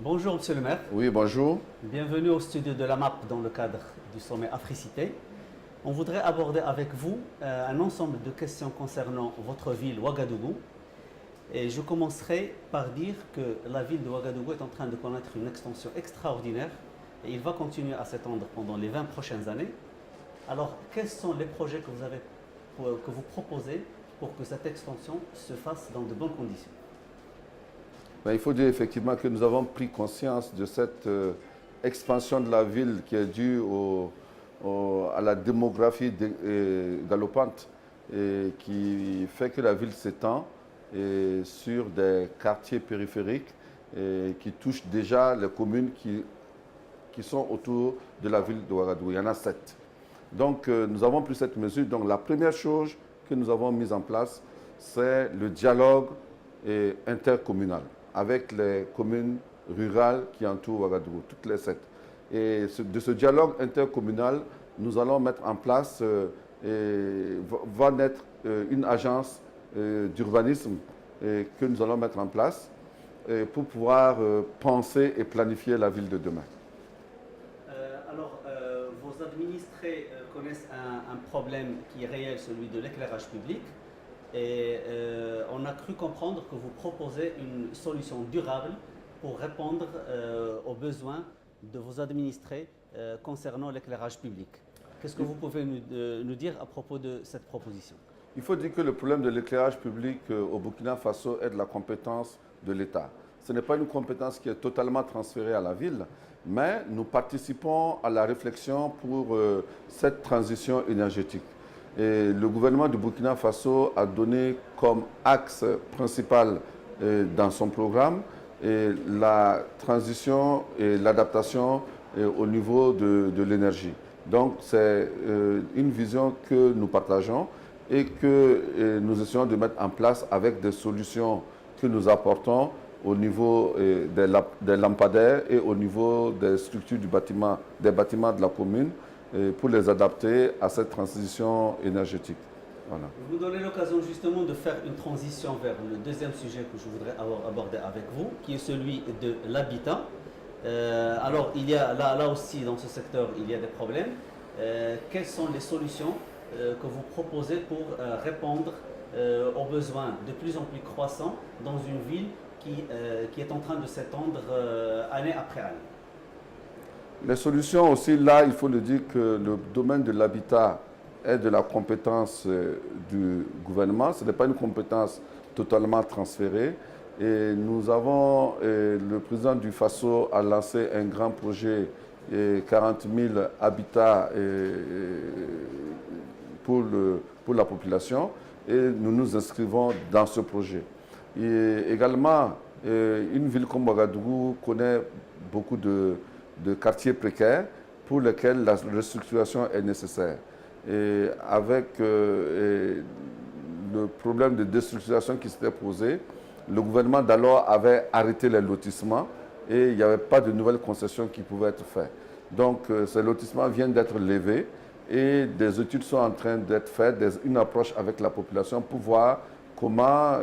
Bonjour Monsieur le maire, Oui, bonjour. bienvenue au studio de la MAP dans le cadre du sommet Africité. On voudrait aborder avec vous un ensemble de questions concernant votre ville Ouagadougou. Et je commencerai par dire que la ville de Ouagadougou est en train de connaître une extension extraordinaire et il va continuer à s'étendre pendant les 20 prochaines années. Alors, quels sont les projets que vous proposez pour que cette extension se fasse dans de bonnes conditions? Il faut dire effectivement que nous avons pris conscience de cette expansion de la ville qui est due à la démographie galopante et qui fait que la ville s'étend sur des quartiers périphériques et qui touchent déjà les communes qui sont autour de la ville de Ouagadougou. Il y en a 7. Donc nous avons pris cette mesure. Donc la première chose que nous avons mise en place, c'est le dialogue intercommunal avec les communes rurales qui entourent Ouagadougou, toutes les 7. Et de ce dialogue intercommunal, nous allons mettre en place, va naître une agence d'urbanisme que nous allons mettre en place pour pouvoir penser et planifier la ville de demain. Vos administrés connaissent un problème qui est réel, celui de l'éclairage public. Et on a cru comprendre que vous proposez une solution durable pour répondre aux besoins de vos administrés concernant l'éclairage public. Qu'est-ce que vous pouvez nous dire à propos de cette proposition? Il faut dire que le problème de l'éclairage public au Burkina Faso est de la compétence de l'État. Ce n'est pas une compétence qui est totalement transférée à la ville, mais nous participons à la réflexion pour cette transition énergétique. Et le gouvernement du Burkina Faso a donné comme axe principal dans son programme la transition et l'adaptation au niveau de l'énergie. Donc c'est une vision que nous partageons et que nous essayons de mettre en place avec des solutions que nous apportons au niveau des lampadaires et au niveau des structures des bâtiments de la commune pour les adapter à cette transition énergétique. Voilà. Vous donnez l'occasion justement de faire une transition vers le deuxième sujet que je voudrais aborder avec vous, qui est celui de l'habitat. Alors, il y a là aussi dans ce secteur, il y a des problèmes. Quelles sont les solutions que vous proposez pour répondre aux besoins de plus en plus croissants dans une ville qui est en train de s'étendre année après année? Les solutions aussi, là, il faut le dire que le domaine de l'habitat est de la compétence du gouvernement. Ce n'est pas une compétence totalement transférée. Et nous avons, le président du Faso a lancé un grand projet, 40 000 habitats pour la population. Et nous nous inscrivons dans ce projet. Et également, une ville comme Ouagadougou connaît beaucoup de quartiers précaires pour lesquels la restructuration est nécessaire. Et avec le problème de déstructuration qui s'était posé, le gouvernement d'alors avait arrêté les lotissements et il n'y avait pas de nouvelles concessions qui pouvaient être faites. Donc ces lotissements viennent d'être levés et des études sont en train d'être faites, une approche avec la population pour voir comment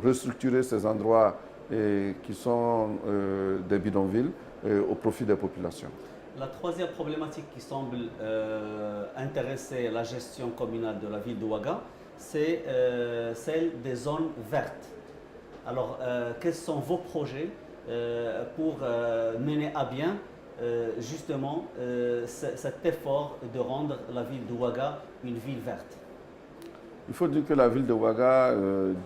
restructurer ces endroits qui sont des bidonvilles au profit des populations. La troisième problématique qui semble intéresser la gestion communale de la ville de Ouaga, c'est celle des zones vertes. Alors, quels sont vos projets pour mener à bien justement cet effort de rendre la ville de Ouaga une ville verte? Il faut dire que la ville de Ouaga,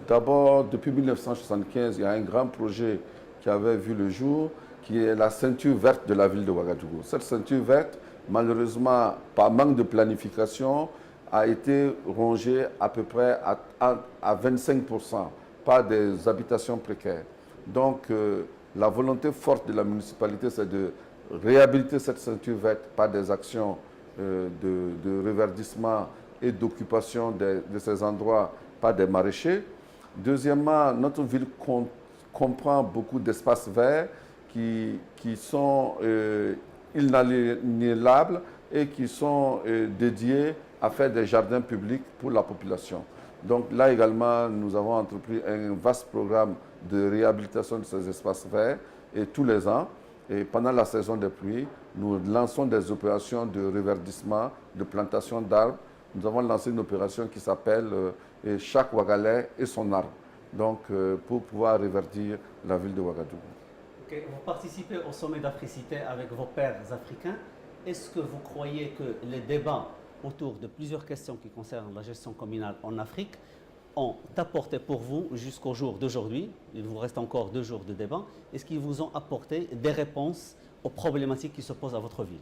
d'abord, depuis 1975, il y a un grand projet qui avait vu le jour, qui est la ceinture verte de la ville de Ouagadougou. Cette ceinture verte, malheureusement, par manque de planification, a été rongée à peu près à 25% par des habitations précaires. Donc, la volonté forte de la municipalité, c'est de réhabiliter cette ceinture verte par des actions de reverdissement et d'occupation de ces endroits par des maraîchers. Deuxièmement, notre ville comprend beaucoup d'espaces verts qui sont inaliénables et qui sont dédiés à faire des jardins publics pour la population. Donc là également, nous avons entrepris un vaste programme de réhabilitation de ces espaces verts et tous les ans, et pendant la saison des pluies, nous lançons des opérations de reverdissement, de plantation d'arbres. Nous avons lancé une opération qui s'appelle Chaque Ouagalais et son arbre, donc pour pouvoir reverdir la ville de Ouagadougou. Ok, vous participez au sommet d'Africité avec vos pairs africains. Est-ce que vous croyez que les débats autour de plusieurs questions qui concernent la gestion communale en Afrique ont apporté pour vous jusqu'au jour d'aujourd'hui, il vous reste encore 2 jours de débat, est-ce qu'ils vous ont apporté des réponses aux problématiques qui se posent à votre ville?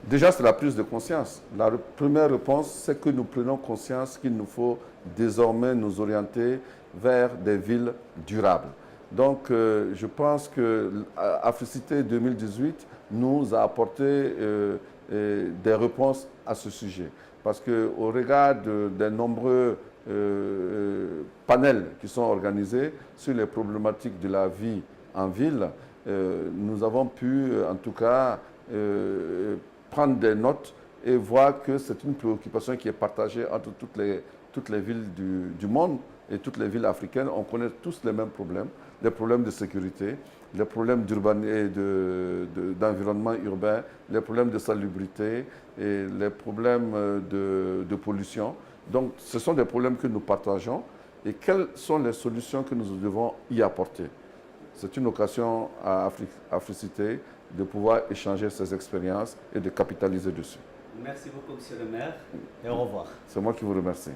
Déjà, c'est la prise de conscience. La première réponse, c'est que nous prenons conscience qu'il nous faut désormais nous orienter vers des villes durables. Donc, je pense que Africité 2018 nous a apporté des réponses à ce sujet. Parce qu'au regard des nombreux panels qui sont organisés sur les problématiques de la vie en ville, nous avons pu, en tout cas, prendre des notes et voir que c'est une préoccupation qui est partagée entre toutes les villes du monde et toutes les villes africaines. On connaît tous les mêmes problèmes de sécurité, les problèmes d'environnement urbain, les problèmes de salubrité et les problèmes de pollution. Donc, ce sont des problèmes que nous partageons. Et quelles sont les solutions que nous devons y apporter? C'est une occasion à Africité de pouvoir échanger ces expériences et de capitaliser dessus. Merci beaucoup, Monsieur le maire, et au revoir. C'est moi qui vous remercie.